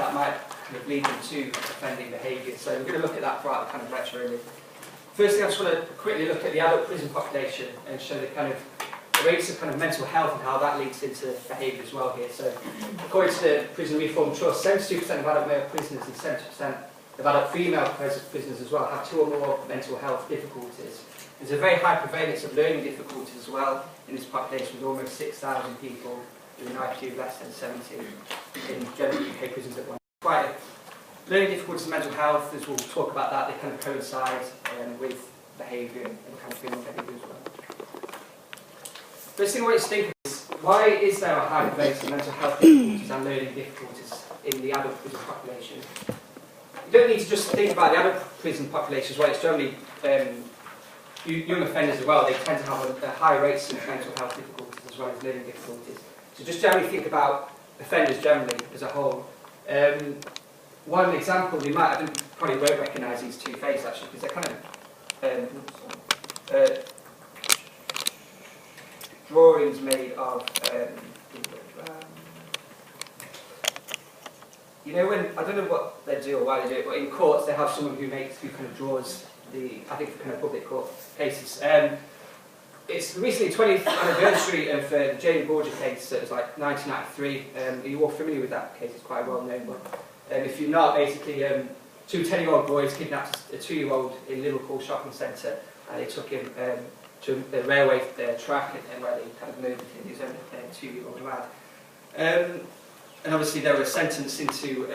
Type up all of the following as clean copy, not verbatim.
that might kind of lead them to offending behaviour. So we're going to look at that throughout the kind of lecture really. Firstly, I just want to quickly look at the adult prison population and show the kind of the rates of kind of mental health and how that leads into behaviour as well here. So according to the Prison Reform Trust, 72% of adult male prisoners and 70% of adult female prisoners as well have 2 or more mental health difficulties. There's a very high prevalence of learning difficulties as well in this population, with almost 6,000 people with an IQ less than 70 in general UK prisons at once. Quite learning difficulties and mental health, as we'll talk about that, they kind of coincide with behaviour and kind of criminal behaviour as well. First thing I want you to think is, why is there a high prevalence of mental health difficulties and learning difficulties in the adult prison population? You don't need to just think about the adult prison population as well, it's generally young offenders as well, they tend to have a high rates of mental health difficulties as well as learning difficulties. So just generally think about offenders generally as a whole. One example, you probably won't recognise these two faces actually, because they're kind of drawings made of, you know, when, I don't know what they do or why they do it, but in courts they have someone who kind of draws I think for kind of public court cases. It's recently 20th anniversary of the Jamie Borger case, so it was like 1993. Are you all familiar with that case? It's quite well known, but if you're not, basically 2 10-year-old boys kidnapped a 2-year-old in Liverpool shopping centre, and they took him to the railway track and where they kind of murdered him. He was only a 2-year-old lad. And obviously they were sentenced into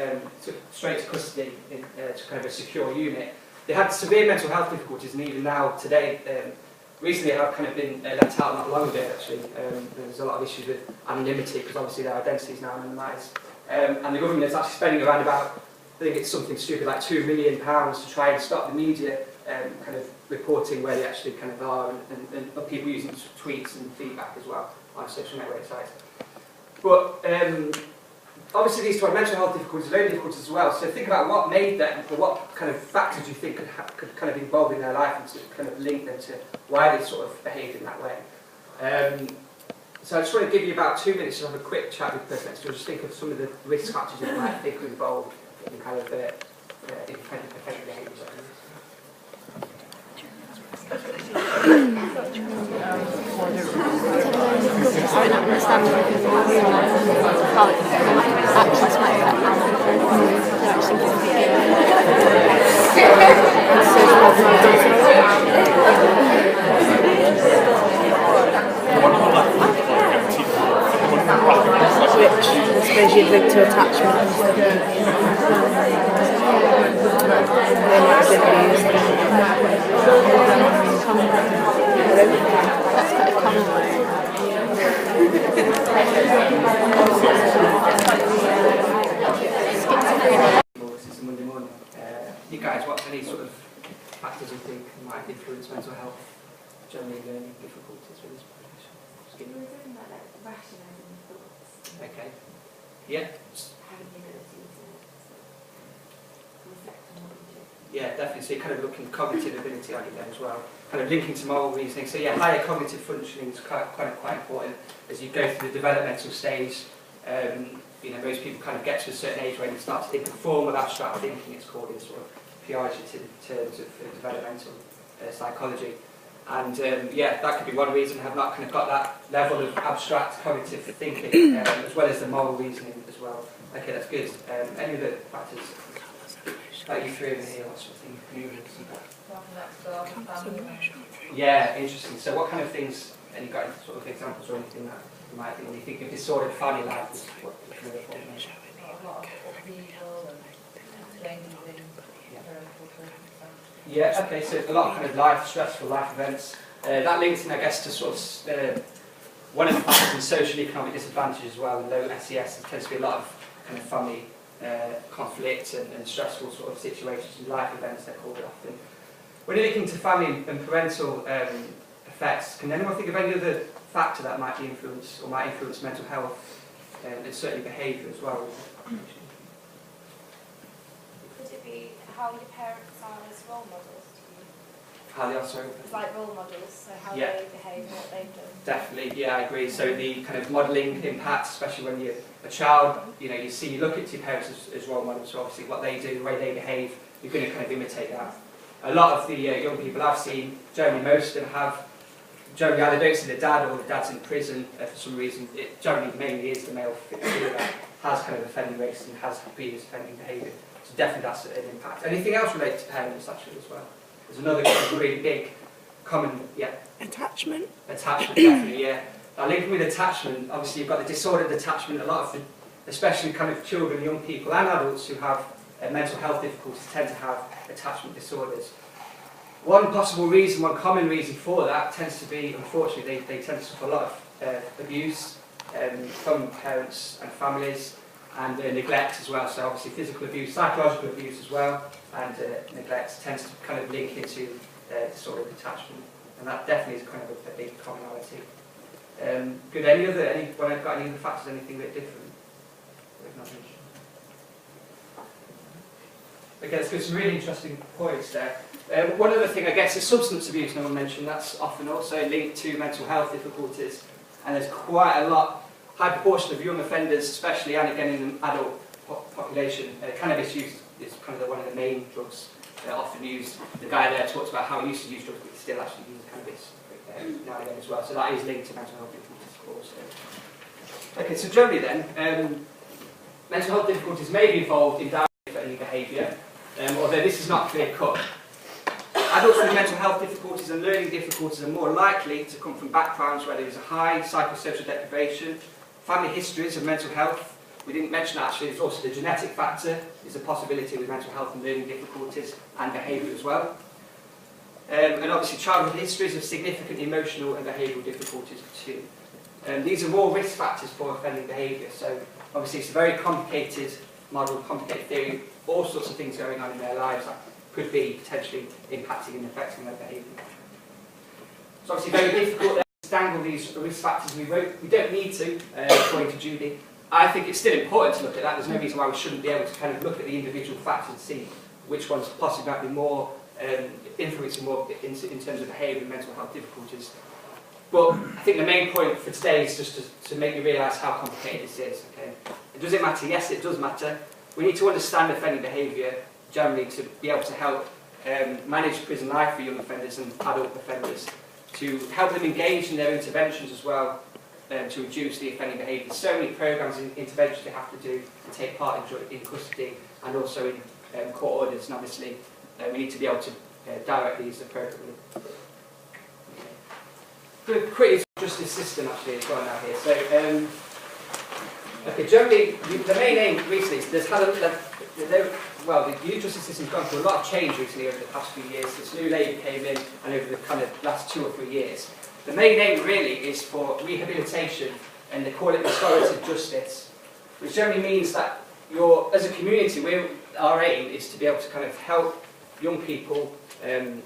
straight to custody to kind of a secure unit. They had severe mental health difficulties, and even now, today, recently have kind of been let out not long ago actually. There's a lot of issues with anonymity, because obviously their identity is now anonymised. And the government is actually spending around about, I think it's something stupid like £2 million to try and stop the media kind of reporting where they actually kind of are, and people using tweets and feedback as well on social network sites. But obviously these two are mental health difficulties, learning difficulties as well, so think about what made them, or what kind of factors do you think could kind of involve in their life and to kind of link them to why they sort of behaved in that way. So I just want to give you about 2 minutes to have a quick chat with the person next door, just think of some of the risk factors you might think are involved in kind of offending behaviours. Which I suppose you'd look to attachment. Then it's abused. That's quite a common one. This is Monday morning. You guys, what any sort of factors you think might influence mental health, generally learning difficulties with this population? We were talking about like rationalising thoughts. Okay. Yeah. Having the ability to reflect on what we do. Yeah, definitely. So you're kind of looking cognitive ability on it then as well. Kind of linking to moral reasoning. So yeah, higher cognitive functioning is quite important as you go through the developmental stage. You know, most people kind of get to a certain age when you start to think of formal abstract thinking, it's called in sort of pejorative terms of developmental psychology. And yeah, that could be one reason, have not kind of got that level of abstract cognitive thinking, as well as the moral reasoning as well. Okay, that's good. Any other factors that you threw in here, what sort of thing? Yeah, interesting. So what kind of things, and you've got any sort of examples or anything that you might think when you think of disordered family life, is what kind of formation? Yeah, okay, so a lot of kind of stressful life events. That links in, I guess, to sort of one of the factors in social economic disadvantage as well, and low SES, there tends to be a lot of kind of family conflict and stressful sort of situations and life events, they're called often. When you're looking to family and parental effects, can anyone think of any other factor that might be influence or might influence mental health and certainly behaviour as well? Could it be how your parents are as role models to you? How they are, sorry? It's like role models, so how Yeah. they behave and what they've done. Definitely, yeah, I agree. So the kind of modelling impact, especially when you're a child, you know, you look at your parents as role models, so obviously what they do, the way they behave, you're going to kind of imitate that. A lot of the young people I've seen, generally most of them have, generally either don't see the dad or the dad's in prison for some reason. It generally mainly is the male figure that has kind of offending rates and has previous offending behaviour. So definitely that's an impact. Anything else related to parents actually as well? There's another kind of really big common, yeah. Attachment. Attachment, definitely, yeah. Now, linking with attachment, obviously you've got the disordered attachment. A lot of, especially kind of children, young people and adults who have mental health difficulties tend to have attachment disorders. One possible reason, one common reason for that tends to be, unfortunately, they tend to suffer a lot of abuse from parents and families, and neglect as well. So obviously physical abuse, psychological abuse as well, and neglect tends to kind of link into disordered attachment, and that definitely is kind of a big commonality. Good. Anyone got any other factors? Anything a bit different? We've not mentioned. Okay, let's go some really interesting points there. One other thing, I guess, is substance abuse. No one mentioned. That's often also linked to mental health difficulties, and there's quite a high proportion of young offenders, especially and again in the adult population. Cannabis use is kind of one of the main drugs often used. The guy there talks about how he used to use drugs, but he still actually uses cannabis now and again as well. So that is linked to mental health difficulties, of course. Okay, so generally then, mental health difficulties may be involved in direct offending behaviour, although this is not clear cut. Adults with mental health difficulties and learning difficulties are more likely to come from backgrounds where there is a high psychosocial deprivation, family histories of mental health. We didn't mention that actually, there's also the genetic factor, is a possibility with mental health and learning difficulties and behaviour as well. And obviously childhood histories of significant emotional and behavioural difficulties too. These are all risk factors for offending behaviour, so obviously it's a very complicated model, complicated theory, all sorts of things going on in their lives that could be potentially impacting and affecting their behaviour. It's obviously very difficult to dangle these risk factors. We don't need to, according to Judy. I think it's still important to look at that. There's no reason why we shouldn't be able to kind of look at the individual factors and see which ones possibly might be more influencing more in terms of behaviour and mental health difficulties. But I think the main point for today is just to make you realise how complicated this is. Okay? Does it matter? Yes, it does matter. We need to understand offending behaviour generally to be able to help manage prison life for young offenders and adult offenders, to help them engage in their interventions as well, to reduce the offending behaviour. There's so many programmes and interventions they have to do and take part in custody and also in court orders, and obviously we need to be able to direct these appropriately. Good, quickly to the justice system actually as well now here. So, okay, generally the main aim recently is there's had the youth justice system's gone through a lot of change recently over the past few years. This new Labour came in and over the kind of last 2 or 3 years. The main aim really is for rehabilitation, and they call it restorative justice, which generally means that as a community, our aim is to be able to kind of help young people and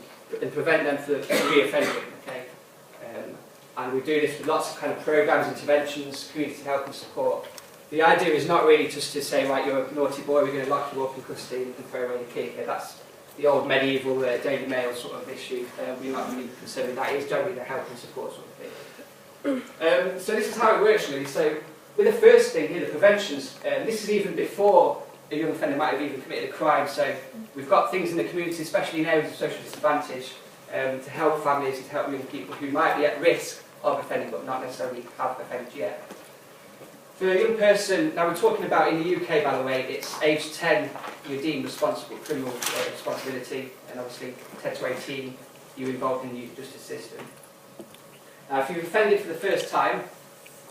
prevent them from re-offending. Okay? And we do this with lots of kind of programmes, interventions, community help and support. The idea is not really just to say, right, you're a naughty boy, we're going to lock you up in custody and throw away the key. Okay, that's the old medieval Daily Mail sort of issue. We're not really concerned with that. It's generally the help and support sort of thing. So this is how it works really. So with the first thing here, the preventions, this is even before a young offender might have even committed a crime. So we've got things in the community, especially in areas of social disadvantage, to help families and to help young people who might be at risk of offending but not necessarily have offended yet. For a young person, now we're talking about in the UK, by the way, it's age 10 you're deemed responsible, criminal responsibility, and obviously 10 to 18 you're involved in the youth justice system. Now if you've offended for the first time,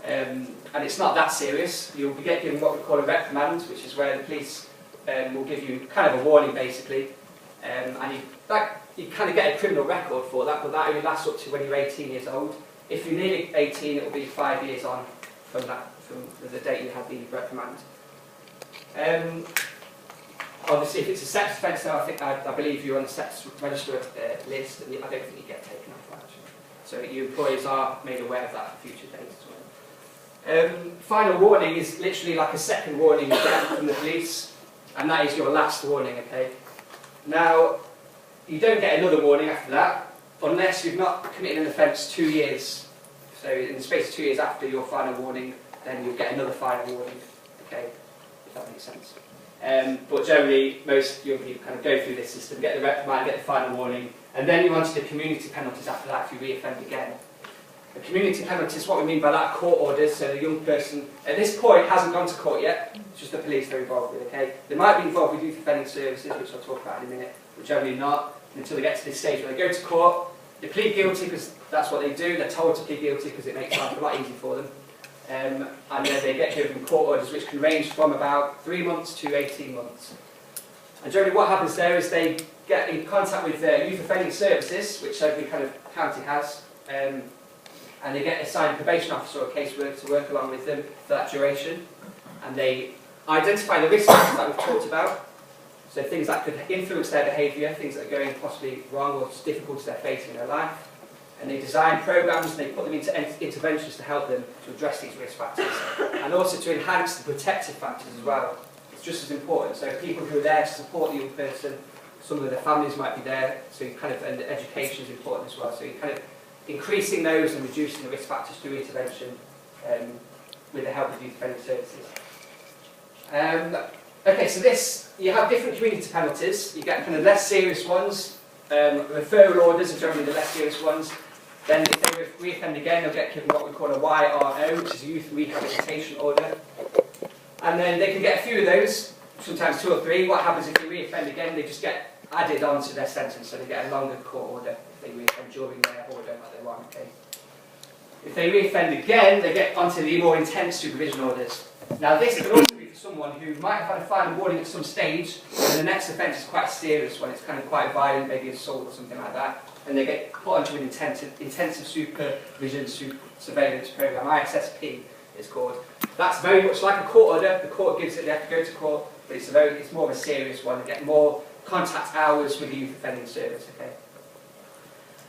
and it's not that serious, you'll be given what we call a reprimand, which is where the police will give you kind of a warning basically, and you kind of get a criminal record for that, but that only lasts up to when you're 18 years old. If you're nearly 18, it will be 5 years on from the date you had the reprimand. Obviously, if it's a sex offence, now I believe you're on the sex register list, and I don't think you get taken off that actually. So your employers are made aware of that at future dates as well. Final warning is literally like a second warning you get from the police, and that is your last warning. Okay. Now you don't get another warning after that. unless you've not committed an offence 2 years. So in the space of 2 years after your final warning, then you'll get another final warning. Okay, if that makes sense. But generally, most young people kind of go through this system, get the reprimand, get the final warning, and then you on to the community penalties after that if you re-offend again. The community penalties, what we mean by that, court orders, so the young person at this point hasn't gone to court yet, it's just the police they're involved with, okay? They might be involved with youth offending services, which I'll talk about in a minute, but generally not until they get to this stage where they go to court, they plead guilty because that's what they do, they're told to plead guilty because it makes life a lot easier for them. And then they get given court orders which can range from about 3 months to 18 months. And generally what happens there is they get in contact with youth offending services, which every kind of county has, and they get assigned a probation officer or caseworker to work along with them for that duration. And they identify the risk factors that we've talked about, so things that could influence their behaviour, things that are going possibly wrong or difficulties they're facing in their life. And they design programs and they put them into interventions to help them to address these risk factors. And also to enhance the protective factors as well. It's just as important. So people who are there to support the young person, some of their families might be there, so you kind of, and education is important as well. So you're kind of increasing those and reducing the risk factors through intervention with the help of youth offending services. Okay, so this, you have different community penalties. You get kind of less serious ones. Referral orders are generally the less serious ones. Then if they re-offend again, they'll get given what we call a YRO, which is a Youth Rehabilitation Order. And then they can get a few of those, sometimes 2 or 3. What happens if they re-offend again, they just get added onto their sentence, so they get a longer court order if they re-offend during their order that they want. Okay. If they re-offend again, they get onto the more intense supervision orders. Now this can also be for someone who might have had a final warning at some stage, and the next offence is quite a serious one, it's kind of quite violent, maybe assault or something like that, and they get put onto an intensive supervision surveillance programme, ISSP it's called. That's very much like a court order, the court gives it, they have to go to court, but it's more of a serious one, they get more contact hours with the youth offending service, okay?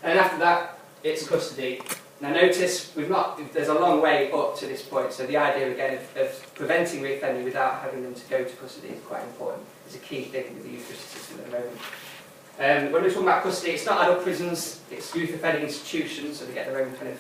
And after that, it's custody. Now notice, there's a long way up to this point, so the idea again of preventing reoffending without having them to go to custody is quite important. It's a key thing with the youth justice system at the moment. When we're talking about custody, it's not adult prisons, it's youth offending institutions, so they get their own kind of,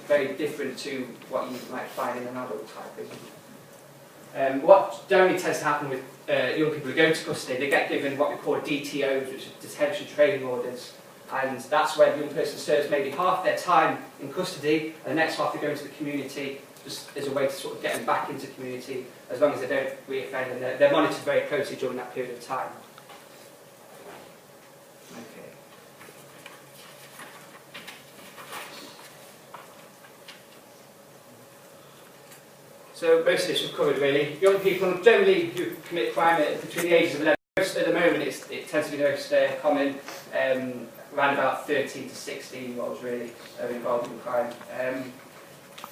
very different to what you might find in an adult type prison. What generally tends to happen with young people who go to custody, they get given what we call DTOs, which are detention training orders. And that's where the young person serves maybe half their time in custody, and the next half they go into the community, just as a way to sort of get them back into the community, as long as they don't re-offend, and they're monitored very closely during that period of time. Okay. So most of this we've covered really. Young people generally who commit crime between the ages of 11, at the moment it tends to be the most common. Around about 13 to 16-year-olds really are involved in crime.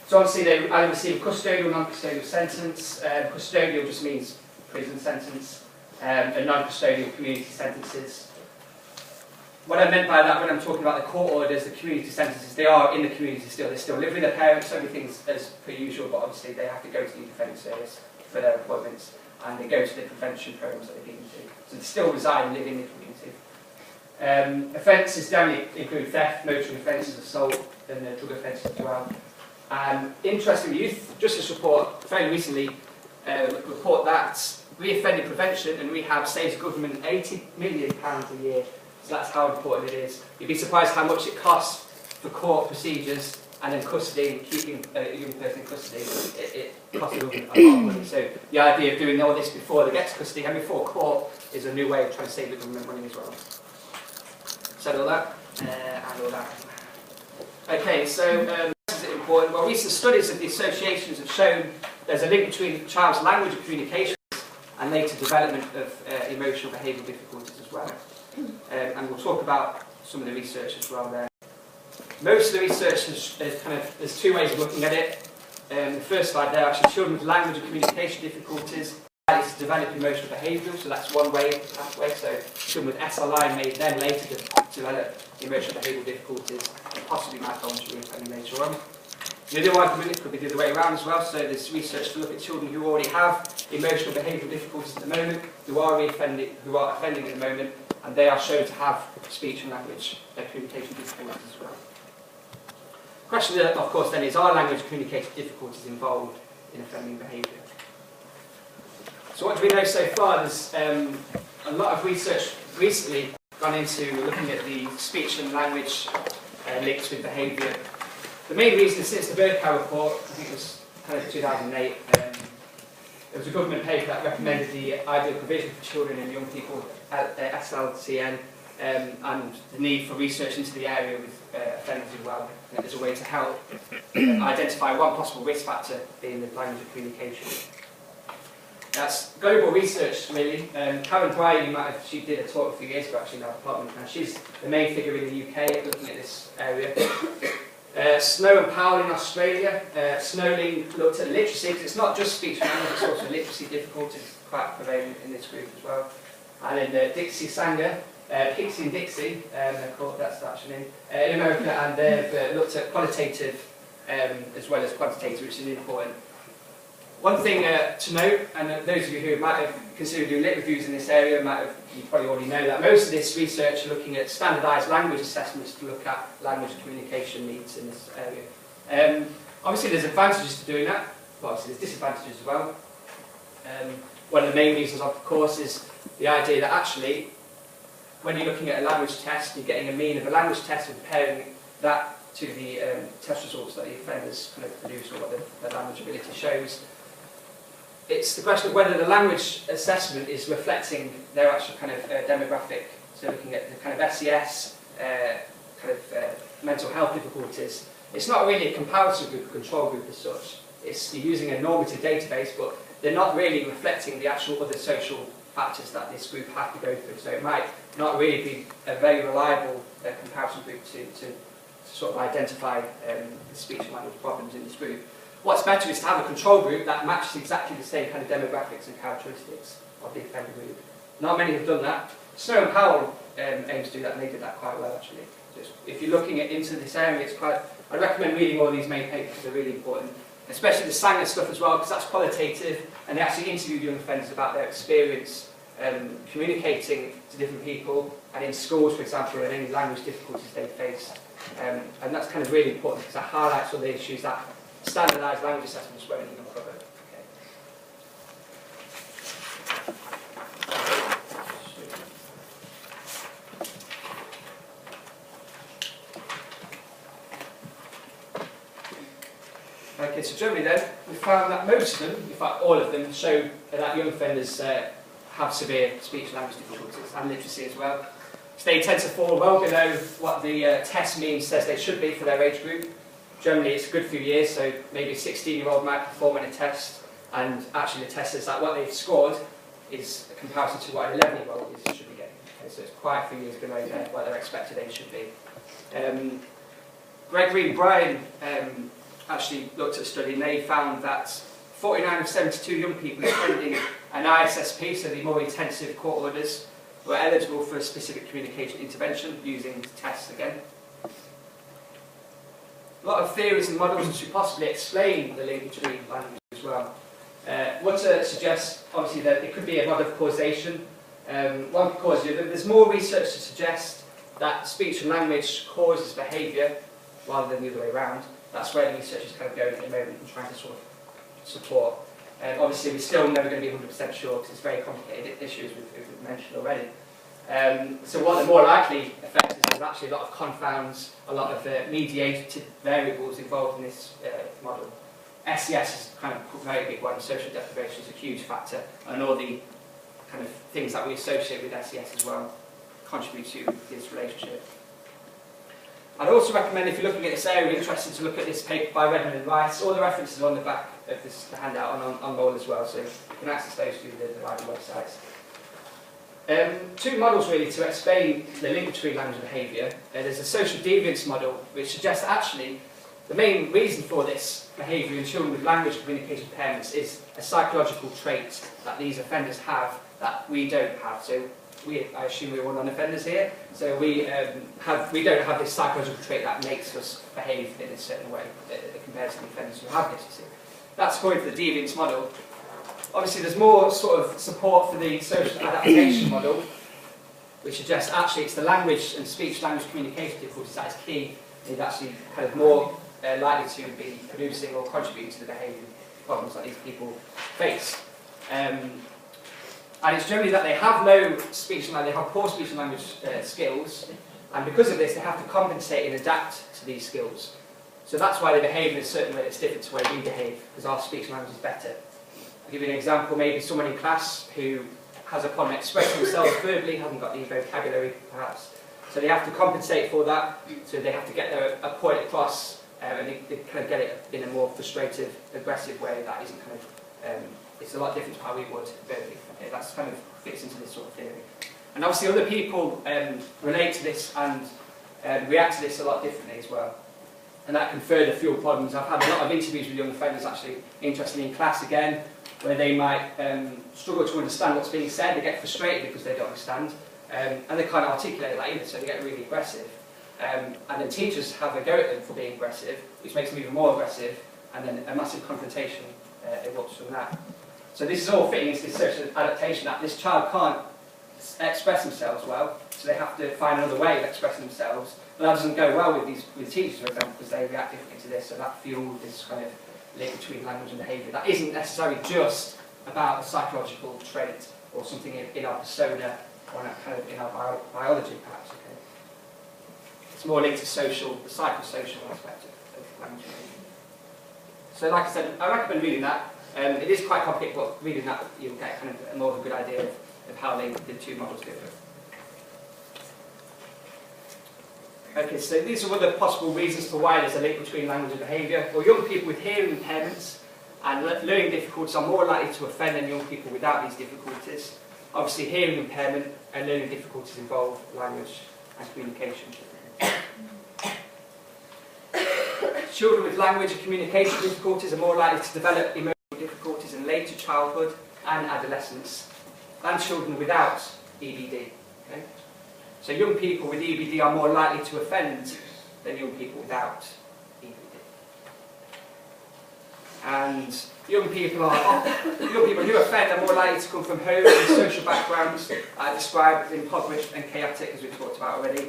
So obviously they either receive a custodial or non-custodial sentence. Custodial just means prison sentence, and non-custodial community sentences. What I meant by that when I'm talking about the court orders, the community sentences, they are in the community still. They still live with their parents, everything's as per usual, but obviously they have to go to the youth offending service for their appointments, and they go to the prevention programs that they've been to. So they still reside and live in the community. Offences generally include theft, motoring offences, assault, and drug offences as well. Interestingly, Youth Justice Report very recently report that re-offending prevention and rehab saves the government £80 million a year. So that's how important it is. You'd be surprised how much it costs for court procedures and then custody, and keeping a young person in custody. It costs the government a lot of money. So the idea of doing all this before they get to custody and before court is a new way of trying to save the government money as well. Said all that, and all that. Okay, so this is important. Well, recent studies of the associations have shown there's a link between the child's language and communication and later development of emotional behavioural difficulties as well. And we'll talk about some of the research as well there. Most of the research there's 2 ways of looking at it. The first slide there, actually, children with language and communication difficulties is to develop emotional behavioural, so that's one way of the pathway. So children with SLI may then later develop emotional behavioural difficulties and possibly might go on to reoffending later on. The other argument, it could be the other way around as well, so there's research to look at children who already have emotional behavioural difficulties at the moment, who are offending at the moment, and they are shown to have speech and language communication difficulties as well. The question, of course, then is, are language communication difficulties involved in offending behaviour? So what do we know so far? There's a lot of research recently gone into looking at the speech and language links with behaviour. The main reason is since the Berkow report, I think it was kind of 2008, there was a government paper that recommended the ideal provision for children and young people at SLCN, and the need for research into the area with offenders as well, as a way to help identify one possible risk factor being the language of communication. That's global research, really. Karen Dwyer, she did a talk a few years ago actually in our department, and she's the main figure in the UK looking at this area. Snow and Powell in Australia. Snowling looked at literacy, because it's not just speech and language, it's also literacy difficulties quite prevalent in this group as well. And then Dixie Sanger, Pixie and Dixie, they're called, that's the actual name, in America, and they've looked at qualitative as well as quantitative, which is important. One thing to note, and those of you who might have considered doing lit reviews in this area, you probably already know that most of this research are looking at standardised language assessments to look at language communication needs in this area. Obviously there's advantages to doing that, but obviously there's disadvantages as well. One of the main reasons, of course, is the idea that actually, when you're looking at a language test, you're getting a mean of a language test and comparing that to the test results that the offenders kind of produce, or what the language ability shows. It's the question of whether the language assessment is reflecting their actual kind of demographic. So looking at the kind of SES, mental health difficulties. It's not really a comparison group, a control group as such. You're using a normative database, but they're not really reflecting the actual other social factors that this group have to go through. So it might not really be a very reliable comparison group to sort of identify the speech and language problems in this group. What's better is to have a control group that matches exactly the same kind of demographics and characteristics of the offender group. Not many have done that. Snow and Powell aim to do that, and they did that quite well actually. Just, if you're looking into this area, I recommend reading all these main papers, they're really important. Especially the Sanger stuff as well, because that's qualitative, and they actually interviewed young offenders about their experience communicating to different people, and in schools, for example, and any language difficulties they face. And that's kind of really important, because it highlights all the issues that standardised language assessments won't even cover. Okay, so generally then, we found that most of them, in fact all of them, show that young offenders have severe speech and language difficulties, and literacy as well. So they tend to fall well below what the test mean says they should be for their age group. Generally it's a good few years, so maybe a 16-year-old might perform in a test, and actually the test says that what they've scored is a comparison to what an 11-year-old should be getting. Okay, so it's quite a few years below what their expected age should be. Gregory and Brian actually looked at a study, and they found that 49 of 72 young people attending an ISSP, so the more intensive court orders, were eligible for a specific communication intervention using tests again. A lot of theories and models to possibly explain the link between language as well. Rutter suggests, obviously, that it could be a model of causation. One could cause the other. There's more research to suggest that speech and language causes behaviour rather than the other way around. That's where the research is kind of going at the moment and trying to sort of support. Obviously, we're still never going to be 100% sure because it's very complicated issues we've mentioned already. So what the more likely effect is, there's actually a lot of confounds, a lot of mediated variables involved in this model. SES is kind of a very big one, social deprivation is a huge factor, and all the kind of things that we associate with SES as well contribute to this relationship. I'd also recommend, if you're looking at this area, interested to look at this paper by Redmond and Rice. All the references are on the back of this handout on Mhld as well, so you can access those through the library websites. Two models really to explain the link between language and behaviour. There's a social deviance model, which suggests that actually the main reason for this behaviour in children with language and communication impairments is a psychological trait that these offenders have that we don't have. So I assume we're all non-offenders here, so we don't have this psychological trait that makes us behave in a certain way compared to the offenders who have this, you see. That's according to the deviance model. Obviously there's more sort of support for the social adaptation model, which suggests actually it's the language and speech-language communication difficulties that is key, and is actually kind of more likely to be producing or contributing to the behaviour problems that these people face. And it's generally that they have low speech and language, they have poor speech and language skills, and because of this they have to compensate and adapt to these skills. So that's why they behave in a certain way that's different to the way we behave, because our speech and language is better. I'll give you an example, maybe someone in class who has a problem expressing themselves verbally, hasn't got the vocabulary perhaps, so they have to compensate for that, so they have to get a point across, and they kind of get it in a more frustrative, aggressive way that isn't kind of, it's a lot different to how we would verbally. Okay, that's kind of fits into this sort of theory. And obviously other people relate to this and react to this a lot differently as well. And that can further fuel problems. I've had a lot of interviews with young offenders actually, interested in class again, where they might struggle to understand what's being said, they get frustrated because they don't understand, and they can't articulate that either, so they get really aggressive. And then teachers have a go at them for being aggressive, which makes them even more aggressive, and then a massive confrontation erupts from that. So this is all fitting into this social adaptation that this child can't express themselves well, so they have to find another way of expressing themselves. And that doesn't go well with teachers, for example, because they react differently to this, so that fuels this kind of link between language and behaviour. That isn't necessarily just about a psychological trait or something in our persona or kind of in our biology, perhaps. Okay? It's more linked to social, the psychosocial aspect of language and behaviour. So, like I said, I recommend reading that. It is quite complicated, but reading that you'll get kind of more of a good idea of how the two models differ. Okay, so these are other possible reasons for why there's a link between language and behaviour. Well, young people with hearing impairments and learning difficulties are more likely to offend than young people without these difficulties. Obviously, hearing impairment and learning difficulties involve language and communication. Children with language and communication difficulties are more likely to develop emotional difficulties in later childhood and adolescence than children without EBD. Okay? So young people with EBD are more likely to offend than young people without EBD. And young people who offend are more likely to come from homes and social backgrounds described as impoverished and chaotic, as we've talked about already.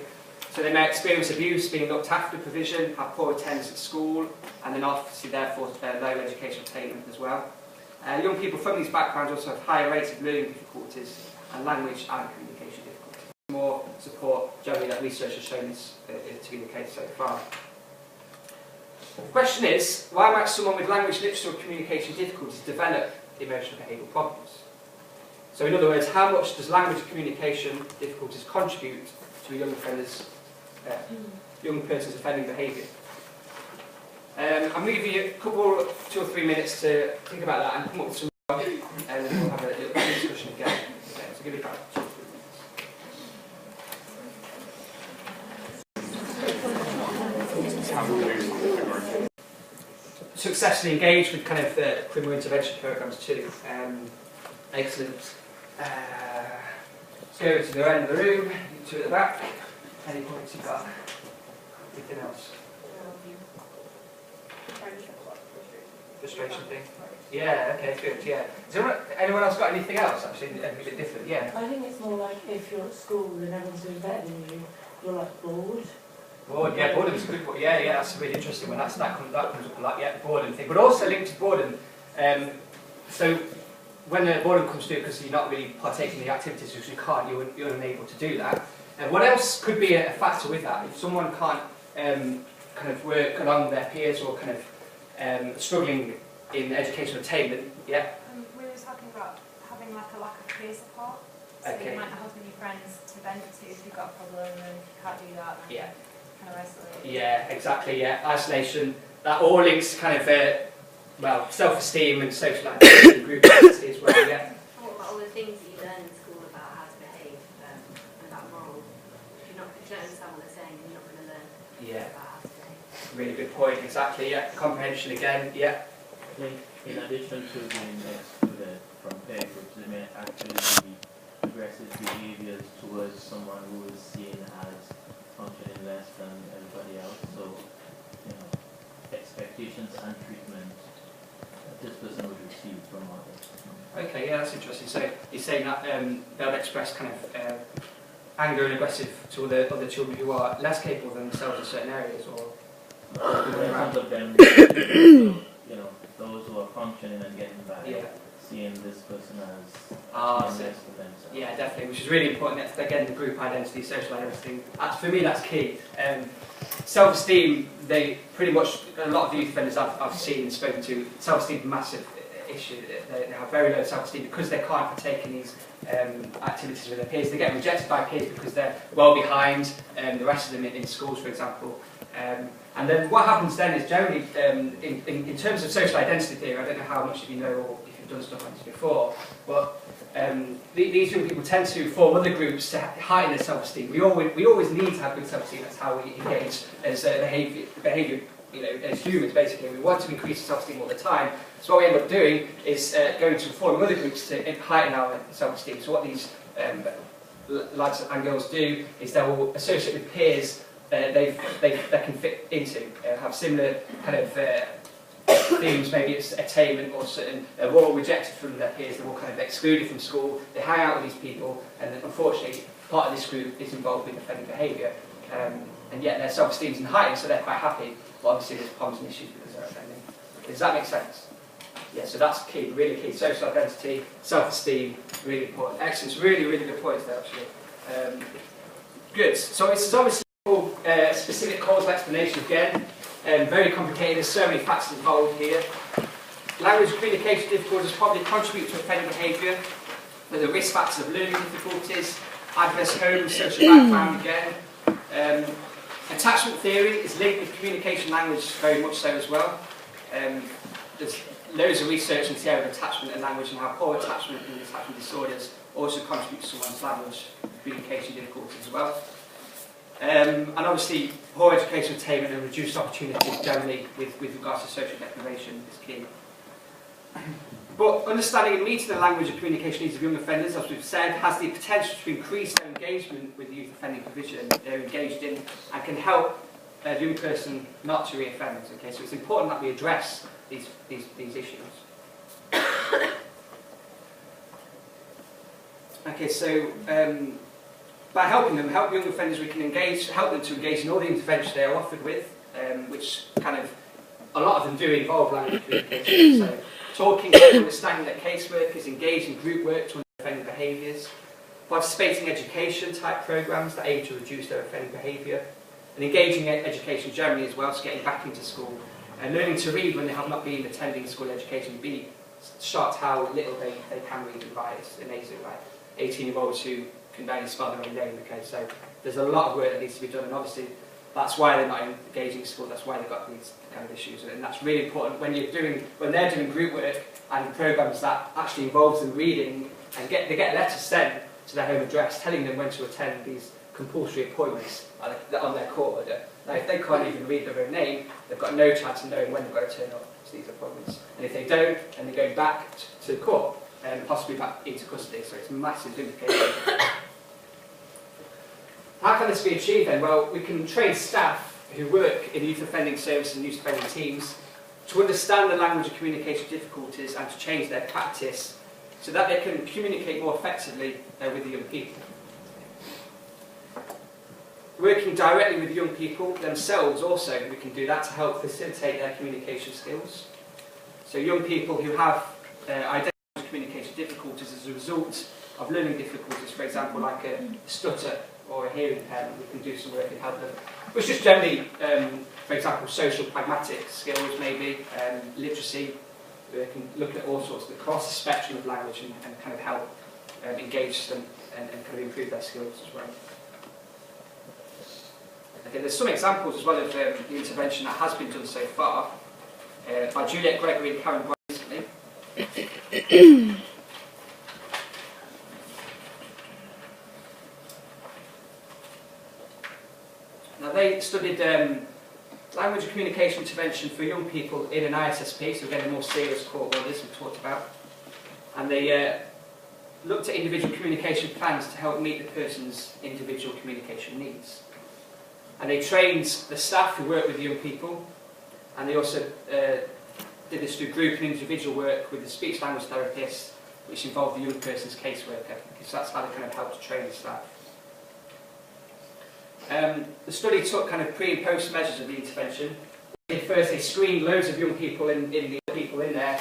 So they may experience abuse, being looked after provision, have poor attendance at school, and then obviously therefore low educational attainment as well. Young people from these backgrounds also have higher rates of learning difficulties and language and communication difficulties. More support generally that research has shown this to be the case so far. The question is, why might someone with language, literature or communication difficulties develop emotional behavioural problems? So in other words, how much does language and communication difficulties contribute to a young person's offending behaviour? I'm going to give you a couple, 2 or 3 minutes to think about that and come up with some and then we'll have a little discussion again. Okay, so give it about 2 or 3 minutes. Successfully engaged with kind of criminal intervention programs too. Excellent. Let's go to the end of the room, you two at the back. Any points you've got? Anything else? Frustration thing? Yeah, okay, good, yeah. Has anyone else got anything else, actually, a bit different? Yeah. I think it's more like if you're at school and everyone's doing better than you, you're like bored. Bored, yeah, boredom's a good one. Yeah, that's a really interesting one. That comes up a lot, yeah, the boredom thing. But also linked to boredom. So when the boredom comes through, because you're not really partaking in the activities because you can't, you're unable to do that. What else could be a factor with that? If someone can't kind of work along their peers or kind of struggling in educational attainment, yeah? We were talking about having like a lack of peer support. So Okay. you might not have any friends to vent to if you've got a problem, and if you can't do that, then Yeah. you're kind of isolated. Yeah, exactly, yeah. Isolation, that all links kind of, well, self-esteem and social activity and group activity as well, yeah. What about all the things that you learn in school about how to behave and about moral? If you don't understand what they're saying, you're not going to learn Yeah, about how to behave. really good point, exactly, yeah. Comprehension again, yeah. In addition to being excluded from peer groups, there may actually be aggressive behaviors towards someone who is seen as functioning less than everybody else. So, you know, expectations and treatment that this person would receive from others. Okay, yeah, that's interesting. So you're saying that they'll express kind of anger and aggressive to other children who are less capable than themselves in certain areas, or in terms of them, you know, those who are functioning and getting by, yeah. seeing this person as Ah, less so- to themselves. Yeah, definitely, which is really important. That's, again, the group identity, social identity. For me, that's key. Self-esteem, they pretty much, a lot of the youth offenders I've seen and spoken to, self-esteem is a massive issue. They have very low self-esteem because they can't partake in these activities with their peers. They get rejected by peers because they're well behind the rest of them in schools, for example. And then what happens then is generally, in terms of social identity theory, I don't know how much of you know or if you've done stuff like this before, but these young people tend to form other groups to heighten their self-esteem. We always need to have good self-esteem. That's how we engage as behaviour, you know, as humans. Basically, we want to increase self-esteem all the time. So what we end up doing is going to forming other groups to heighten our self-esteem. So what these lads and girls do is they will associate with peers they can fit into, have similar kind of themes. Maybe it's attainment or certain. They're all rejected from their peers. They're all kind of excluded from school. They hang out with these people, and unfortunately, part of this group is involved with offending behaviour. And yet their self-esteem is heightened, so they're quite happy. But obviously, there's problems and issues because they're offending. Does that make sense? Yeah. So that's key, really key. Social identity, self-esteem, really important. Excellent. Really, really good points there, actually. Good. So this is obviously specific causal explanation again. Very complicated. There's so many factors involved here. Language and communication difficulties probably contribute to offending behaviour. There are risk factors of learning difficulties, adverse home and social background again. Attachment theory is linked with communication language very much so as well. There's loads of research into the area of attachment and language and how poor attachment and attachment disorders also contribute to someone's language communication difficulties as well. And obviously, poor educational attainment and reduced opportunities generally with regards to social deprivation is key. But understanding and meeting the language and communication needs of young offenders, as we've said, has the potential to increase their engagement with the youth offending provision they're engaged in and can help a young person not to re-offend. Okay, so it's important that we address these issues. Okay, so by helping them, help young offenders, we can help them to engage in all the interventions they are offered with, which kind of, a lot of them do involve language communication. So talking and understanding their caseworkers, engage in group work to understand offending behaviours, participating in education type programmes that aim to reduce their offending behaviour, and engaging in education generally as well, so getting back into school, and learning to read when they have not been attending school education, be shocked how little they can read and write. It's amazing, like 18-year-olds who can barely spell their own name. Okay, so there's a lot of work that needs to be done, and obviously that's why they're not engaging in school. That's why they've got these kind of issues, and that's really important when they're doing group work and programs that actually involves them reading, and they get letters sent to their home address telling them when to attend these compulsory appointments on their court order. Now, if they can't even read their own name, they've got no chance of knowing when they've got to turn up to these appointments. And if they don't, then they go back to court and possibly back into custody. So it's massive implications. How can this be achieved then? Well, we can train staff who work in youth offending services and youth offending teams to understand the language and communication difficulties and to change their practice so that they can communicate more effectively with the young people. Working directly with young people themselves also, we can do that to help facilitate their communication skills. So young people who have identified communication difficulties as a result of learning difficulties, for example, like a stutter or a hearing impairment, we can do some work and help them. Which just generally, for example, social pragmatic skills maybe, literacy. We can look at all sorts across the spectrum of language and kind of help engage them and kind of improve their skills as well. Okay, there's some examples as well of the intervention that has been done so far by Juliet Gregory and Karen Boyd recently. Now they studied language and communication intervention for young people in an ISSP, so again a more serious court orders we've talked about, and they looked at individual communication plans to help meet the person's individual communication needs. And they trained the staff who work with young people, and they also did this through group and individual work with the speech language therapist, which involved the young person's caseworker, because that's how they kind of helped to train the staff. The study took kind of pre and post measures of the intervention. First, they screened loads of young people in there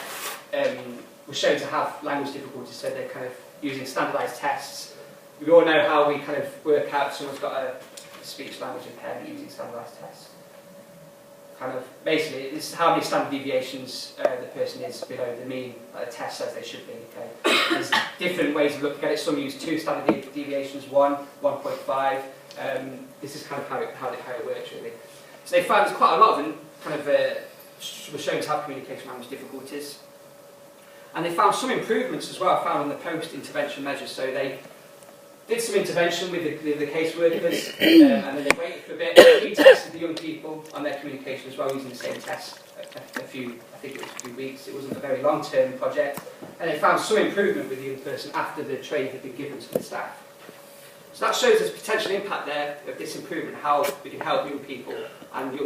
were shown to have language difficulties, so they're kind of using standardised tests. We all know how we kind of work out if someone's got a speech language impairment using standardised tests. Kind of basically, this is how many standard deviations the person is below the mean that the test says they should be. Okay? There's different ways of looking at it. Some use 2 standard deviations, 1, 1.5. This is kind of how it works really. So they found there's quite a lot of them kind of were shown to have communication language difficulties. And they found some improvements as well, found on the post-intervention measures. So they did some intervention with the caseworkers, and then they waited for a bit, retested the young people on their communication as well, using the same test I think it was a few weeks. It wasn't a very long-term project. And they found some improvement with the young person after the training had been given to the staff. So that shows us potential impact there of this improvement, how we can help young people and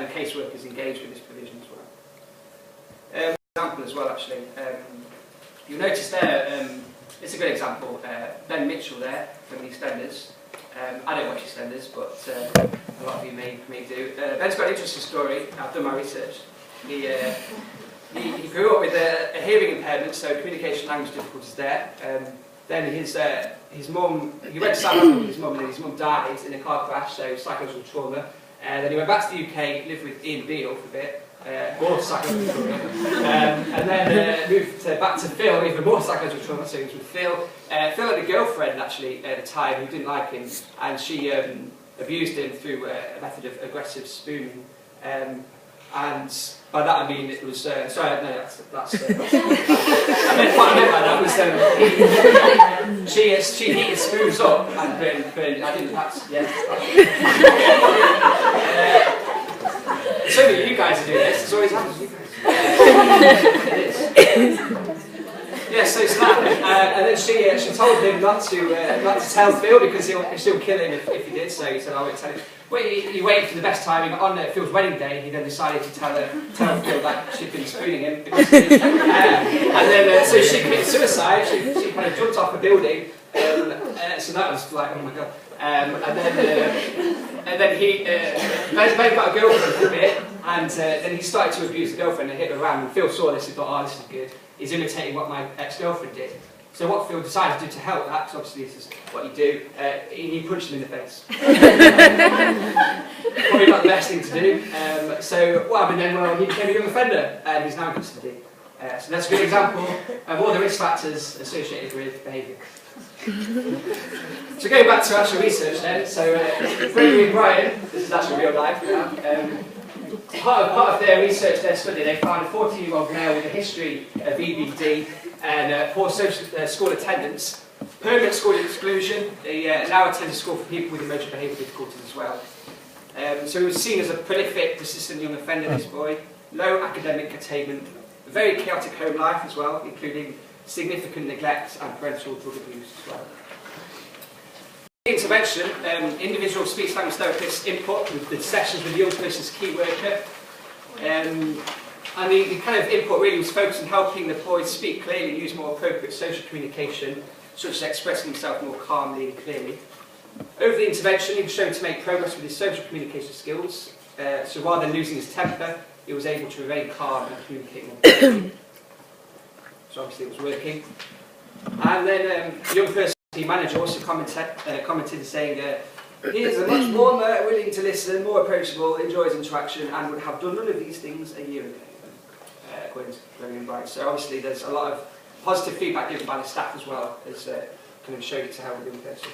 caseworkers engage with this provision as well. Example as well, actually. You'll notice there, it's a good example. Ben Mitchell there from the EastEnders. I don't watch EastEnders, but a lot of you may do. Ben's got an interesting story. I've done my research. He grew up with a hearing impairment, so communication language difficulties there. Then his mum, he went to South Africa with his mum, and then his mum died in a car crash, so psychological trauma. Then he went back to the UK, lived with Ian Beale for a bit, more psychological trauma. And then moved back to Phil, even more psychological trauma, so he was with Phil. Phil had a girlfriend, actually, at the time, who didn't like him, and she abused him through a method of aggressive spooning. And by that I mean it was, sorry, no, that's I meant what I meant by that was, she heated spoons up and burned, I didn't, that's, yeah. So many of you guys are doing this, it's always happens to you guys. Yeah, so it's that, and then she told him not to tell Phil because she'll kill him if he did, so he said I won't tell him. Well, he waited for the best timing. On Phil's wedding day, he then decided to tell Phil that she'd been spooning him. And then, so she committed suicide. She kind of jumped off a building. So that was like, oh my god. And then Ben got a girlfriend for a bit, and then he started to abuse the girlfriend and hit her around. And Phil saw this and thought, oh, this is good. He's imitating what my ex-girlfriend did. So what Phil decided to do to help that, because obviously this is what you do, he punched him in the face. Probably not the best thing to do. So what happened then? Well, he became a young offender, and he's now in custody. So that's a good example of all the risk factors associated with behaviour. So going back to actual research then, so Gregory and Brian, this is actually real life now, part of their research, their study, they found a 14-year-old male with a history of EBD and poor school attendance, permanent school exclusion. They now attend a school for people with emotional behavioural difficulties as well. So he was seen as a prolific, persistent young offender, this boy, low academic attainment, a very chaotic home life as well, including significant neglect and parental drug abuse as well. Intervention, individual speech language therapists input with the sessions with the young person's key worker. And the kind of input really was focused on helping the boy speak clearly and use more appropriate social communication, such as expressing himself more calmly and clearly. Over the intervention, he was shown to make progress with his social communication skills. So rather than losing his temper, he was able to remain calm and communicate more clearly. So obviously it was working. And then the young person, the manager, also commented saying, he is a much warmer, willing to listen, more approachable, enjoys interaction, and would have done none of these things a year ago, according to Gregory and Brian. So obviously there's a lot of positive feedback given by the staff as well, as kind of showed it to how the young person.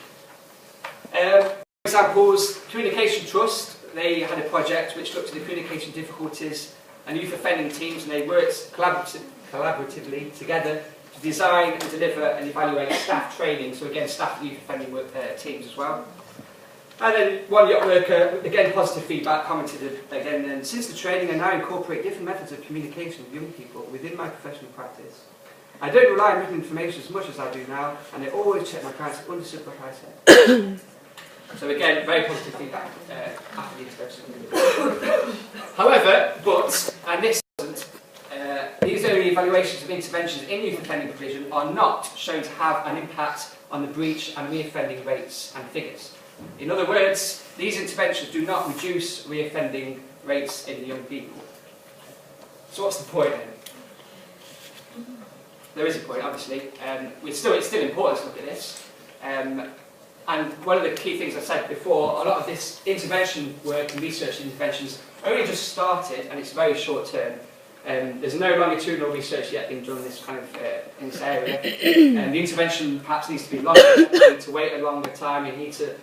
Examples, Communication Trust, they had a project which looked at the communication difficulties and youth offending teams, and they worked collaboratively together to design and deliver and evaluate staff training, so again staff youth offending teams as well. And then one yacht worker, again positive feedback, commented again, and since the training I now incorporate different methods of communication with young people within my professional practice. I don't rely on written information as much as I do now, and I always check my clients understood what I said. So again, very positive feedback after the intervention. However, and this doesn't, these early evaluations of interventions in youth offending provision are not shown to have an impact on the breach and reoffending rates and figures. In other words, these interventions do not reduce reoffending rates in young people. So what's the point then? There is a point, obviously. It's still important to look at this. And one of the key things I said before, a lot of this intervention work and research interventions only just started, and it's very short term. There's no longitudinal research yet being done in this kind of in this area. The intervention perhaps needs to be longer. You need to wait a longer time. You need to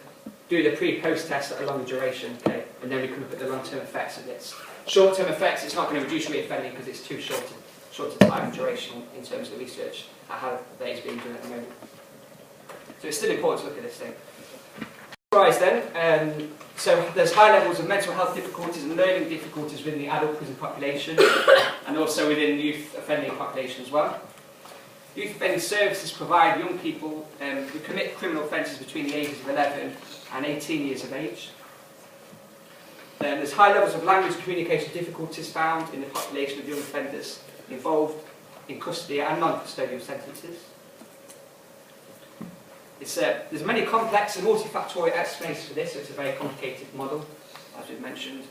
do the pre-post test at a longer duration, okay? And then we can look at the long-term effects of this. Short-term effects, it's not going to reduce reoffending because it's too shorter time duration in terms of the research at how that is being done at the moment. So it's still important to look at this thing. Summarize then, so there's high levels of mental health difficulties and learning difficulties within the adult prison population and also within youth offending population as well. Youth offending services provide young people who commit criminal offences between the ages of 11 and 18 years of age. There's high levels of language and communication difficulties found in the population of young offenders involved in custody and non-custodial sentences. There's many complex and multifactorial explanations for this, so it's a very complicated model, as we've mentioned.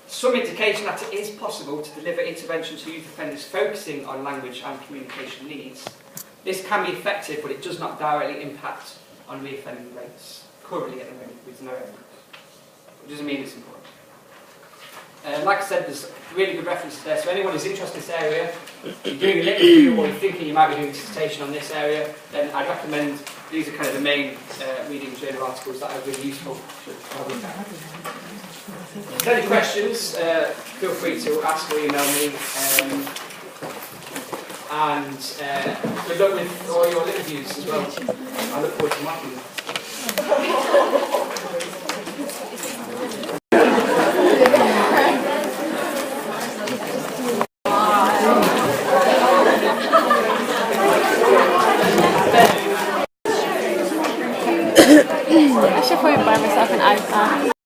Some indication that it is possible to deliver intervention to youth offenders focusing on language and communication needs. This can be effective, but it does not directly impact on reoffending rates, currently at the moment, with no evidence. It doesn't mean it's important. Like I said, there's really good references there, so anyone who's interested in this area, you're doing a lit review or you're thinking you might be doing a dissertation on this area, then I'd recommend these are kind of the main reading journal articles that are really useful to have a look at. If there's any questions, feel free to ask or email me. Good luck with all your lit reviews as well. I look forward to marking them. I should probably buy myself an iPad.